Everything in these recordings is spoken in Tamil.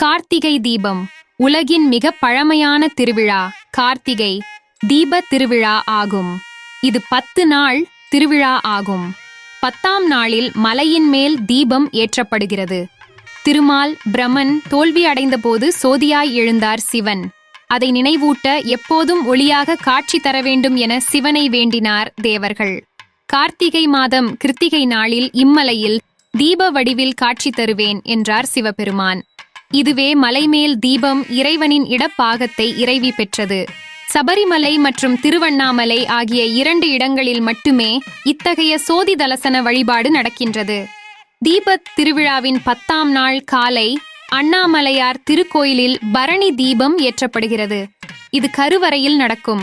கார்த்திகை தீபம் உலகின் மிக பழமையான திருவிழா கார்த்திகை தீப திருவிழா ஆகும். இது 10 நாள் திருவிழா ஆகும். 10ஆம் நாளில் மலையின் மேல் தீபம் ஏற்றப்படுகிறது. திருமால் பிரமன் தோல்வி அடைந்தபோது சோதியாய் எழுந்தார் சிவன். அதை நினைவூட்ட எப்போதும் ஒளியாக காட்சி தர வேண்டும் என சிவனை வேண்டினார் தேவர்கள். கார்த்திகை மாதம் கிருத்திகை நாளில் இம்மலையில் தீப வடிவில் காட்சி தருவேன் என்றார் சிவபெருமான். இதுவே மலைமேல் தீபம் இறைவனின் இடப்பாகத்தை இறைவி பெற்றது. சபரிமலை மற்றும் திருவண்ணாமலை ஆகிய 2 இடங்களில் மட்டுமே இத்தகைய சோதி தலசன வழிபாடு நடக்கின்றது. தீபத் திருவிழாவின் 10ஆம் நாள் காலை அண்ணாமலையார் திருக்கோயிலில் பரணி தீபம் ஏற்றப்படுகிறது. இது கருவறையில் நடக்கும்.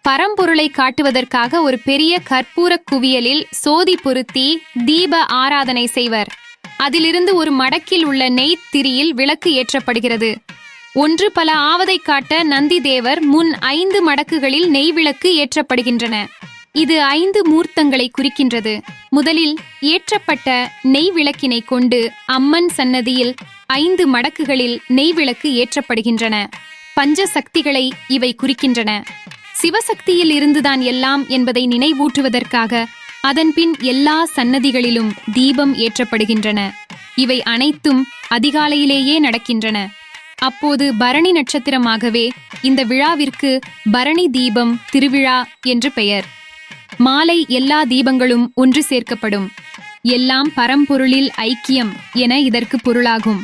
பரம்பொருளை காட்டுவதற்காக ஒரு பெரிய கற்பூர குவியலில் சோதி பொருத்தி தீப ஆராதனை செய்வர். அதிலிருந்து ஒரு மடக்கில் உள்ள நெய் திரியில் விளக்கு ஏற்றப்படுகிறது. ஒன்று பல ஆவதை காட்ட நந்தி தேவர் முன் 5 மடக்குகளில் நெய் விளக்கு ஏற்றப்படுகின்றன. இது 5 மூர்த்தங்களை குறிக்கின்றது. முதலில் ஏற்றப்பட்ட நெய் விளக்கினை கொண்டு அம்மன் சன்னதியில் 5 மடக்குகளில் நெய் விளக்கு ஏற்றப்படுகின்றன. பஞ்ச சக்திகளை இவை குறிக்கின்றன. சிவசக்தியில் இருந்துதான் எல்லாம் என்பதை நினைவூட்டுவதற்காக அதன்பின் எல்லா சன்னதிகளிலும் தீபம் ஏற்றப்படுகின்றன. இவை அனைத்தும் அதிகாலையிலேயே நடக்கின்றன. அப்போது பரணி நட்சத்திரமாகவே இந்த விழாவிற்கு பரணி தீபம் திருவிழா என்று பெயர். மாலை எல்லா தீபங்களும் ஒன்று சேர்க்கப்படும். எல்லாம் பரம்பொருளில் ஐக்கியம் என இதற்கு பொருளாகும்.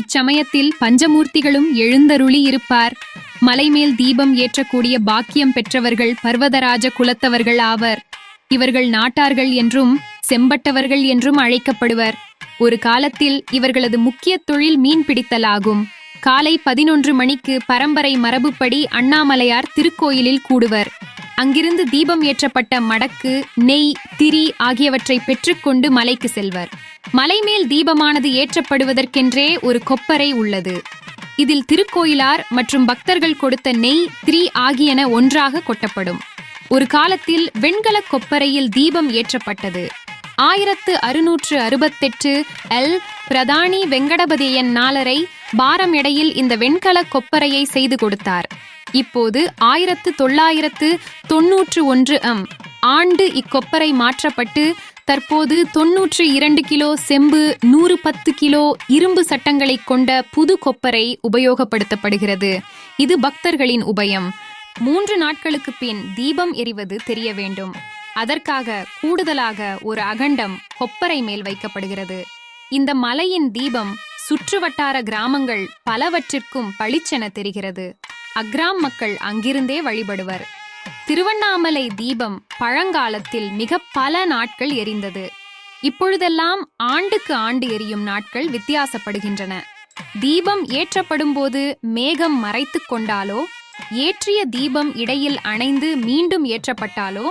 இச்சமயத்தில் பஞ்சமூர்த்திகளும் எழுந்தருளி இருப்பார். மலைமேல் தீபம் ஏற்றக்கூடிய பாக்கியம் பெற்றவர்கள் பர்வதராஜ குலத்தவர்கள் ஆவர். இவர்கள் நாட்டார்கள் என்றும் செம்பட்டவர்கள் என்றும் அழைக்கப்படுவர். ஒரு காலத்தில் இவர்களது முக்கிய தொழில் மீன் பிடித்தலாகும். காலை 11 மணிக்கு பரம்பரை மரபுப்படி அண்ணாமலையார் திருக்கோயிலில் கூடுவர். அங்கிருந்து தீபம் ஏற்றப்பட்ட மடக்கு, நெய், திரி ஆகியவற்றை பெற்றுக்கொண்டு மலைக்கு செல்வர். மலைமேல் தீபமானது ஏற்றப்படுவதற்கென்றே ஒரு கொப்பரை உள்ளது. இதில் திருக்கோயிலார் மற்றும் பக்தர்கள் கொடுத்த நெய், திரி ஆகியன ஒன்றாக கொட்டப்படும். ஒரு காலத்தில் வெண்கல கொப்பரையில் தீபம் ஏற்றப்பட்டது. 1668 பிரதானி வெங்கடபதியன் நாலரை பாரம் எடையில் இந்த வெண்கல கொப்பரையை செய்து கொடுத்தார். இப்போது 1991 ஆண்டு இக்கொப்பரை மாற்றப்பட்டு தற்போது 92 கிலோ செம்பு, 110 கிலோ இரும்பு சட்டங்களை கொண்ட புது கொப்பரை உபயோகப்படுத்தப்படுகிறது. இது பக்தர்களின் உபயம். 3 நாட்களுக்கு பின் தீபம் எரிவது தெரிய வேண்டும். அதற்காக கூடுதலாக ஒரு அகண்டம் கொப்பரை மேல் வைக்கப்படுகிறது. இந்த மலையின் தீபம் சுற்றுவட்டார கிராமங்கள் பலவற்றிற்கும் பளிச்சென தெரிகிறது. அக்கிராம் மக்கள் அங்கிருந்தே வழிபடுவர். திருவண்ணாமலை தீபம் பழங்காலத்தில் மிக பல நாட்கள் எரிந்தது. இப்பொழுதெல்லாம் ஆண்டுக்கு ஆண்டு எரியும் நாட்கள் வித்தியாசப்படுகின்றன. தீபம் ஏற்றப்படும் போது மேகம் மறைத்து கொண்டாலோ, ஏற்றிய தீபம் இடையில் அணைந்து மீண்டும் ஏற்றப்பட்டாலோ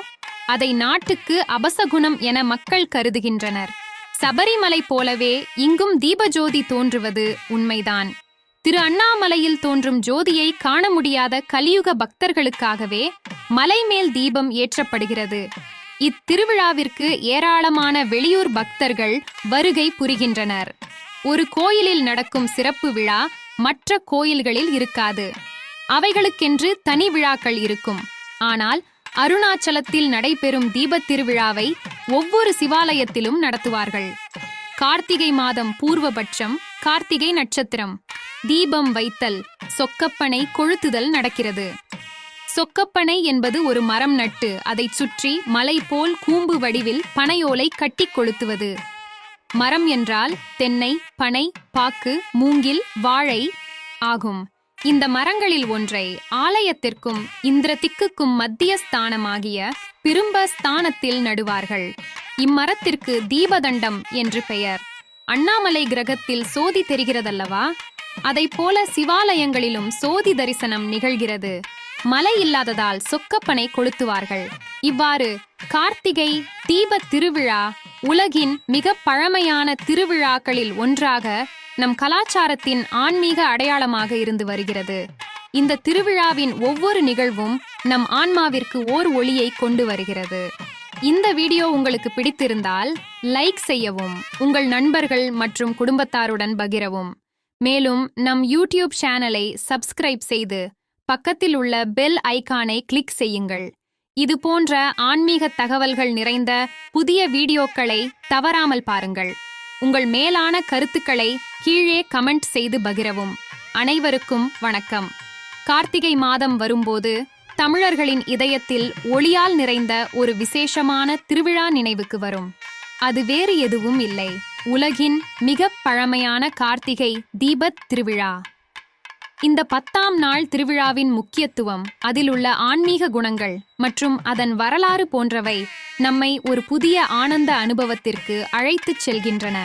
அதை நாட்டுக்கு அபசகுணம் என மக்கள் கருதுகின்றனர். சபரிமலை போலவே இங்கும் தீபஜோதி தோன்றுவது உண்மைதான். திரு அண்ணாமலையில் தோன்றும் ஜோதியை காண முடியாத கலியுக பக்தர்களுக்காகவே மலைமேல் தீபம் ஏற்றப்படுகிறது. இத்திருவிழாவிற்கு ஏராளமான வெளியூர் பக்தர்கள் வருகை புரிகின்றனர். ஒரு கோயிலில் நடக்கும் சிறப்பு விழா மற்ற கோயில்களில் இருக்காது. அவைகளுக்கென்று தனி விழாக்கள் இருக்கும். ஆனால் அருணாச்சலத்தில் நடைபெறும் தீபத் திருவிழாவை ஒவ்வொரு சிவாலயத்திலும் நடத்துவார்கள். கார்த்திகை மாதம் பூர்வபட்சம் கார்த்திகை நட்சத்திரம். தீபம் வைத்தல், சொக்கப்பனை கொளுத்துதல் நடக்கிறது. சொக்கப்பனை என்பது ஒரு மரம் நட்டு அதைச் சுற்றி மலை போல் கூம்பு வடிவில் பனையோலை கட்டி கொளுத்துவது. மரம் என்றால் தென்னை, பனை, பாக்கு, மூங்கில், வாழை ஆகும். இந்த மரங்களில் ஒன்றை ஆலயத்திற்கும் இந்திரதிக்குக்கும் மத்திய ஸ்தானமாகிய பிரும்ப ஸ்தானத்தில் நடுவார்கள். இம்மரத்திற்கு தீபதண்டம் என்று பெயர். அண்ணாமலை கிரகத்தில் சோதி தெரிகிறதல்லவா? அதைப் போல சிவாலயங்களிலும் சோதி தரிசனம் நிகழ்கிறது. மழை இல்லாததால் சொக்கப்பனை கொளுத்துவார்கள். இவ்வாறு கார்த்திகை தீப திருவிழா உலகின் மிக பழமையான திருவிழாக்களில் ஒன்றாக நம் கலாச்சாரத்தின் ஆன்மீக அடையாளமாக இருந்து வருகிறது. இந்த திருவிழாவின் ஒவ்வொரு நிகழ்வும் நம் ஆன்மாவிற்கு ஓர் ஒளியை கொண்டு வருகிறது. இந்த வீடியோ உங்களுக்கு பிடித்திருந்தால் லைக் செய்யவும், உங்கள் நண்பர்கள் மற்றும் குடும்பத்தாருடன் பகிரவும். மேலும் நம் யூடியூப் சேனலை சப்ஸ்கிரைப் செய்து பக்கத்தில் உள்ள பெல் ஐகானை கிளிக் செய்யுங்கள். இது போன்ற ஆன்மீக தகவல்கள் நிறைந்த புதிய வீடியோக்களை தவறாமல் பாருங்கள். உங்கள் மேலான கருத்துக்களை கீழே கமெண்ட் செய்து பகிரவும். அனைவருக்கும் வணக்கம். கார்த்திகை மாதம் வரும்போது தமிழர்களின் இதயத்தில் ஒளியால் நிறைந்த ஒரு விசேஷமான திருவிழா நினைவுக்கு வரும். அது வேறு எதுவும் இல்லை, உலகின் மிக பழமையான கார்த்திகை தீபத் திருவிழா. இந்த 10ஆம் நாள் திருவிழாவின் முக்கியத்துவம், அதில் உள்ள ஆன்மீக குணங்கள் மற்றும் அதன் வரலாறு போன்றவை நம்மை ஒரு புதிய ஆனந்த அனுபவத்திற்கு அழைத்துச் செல்கின்றன.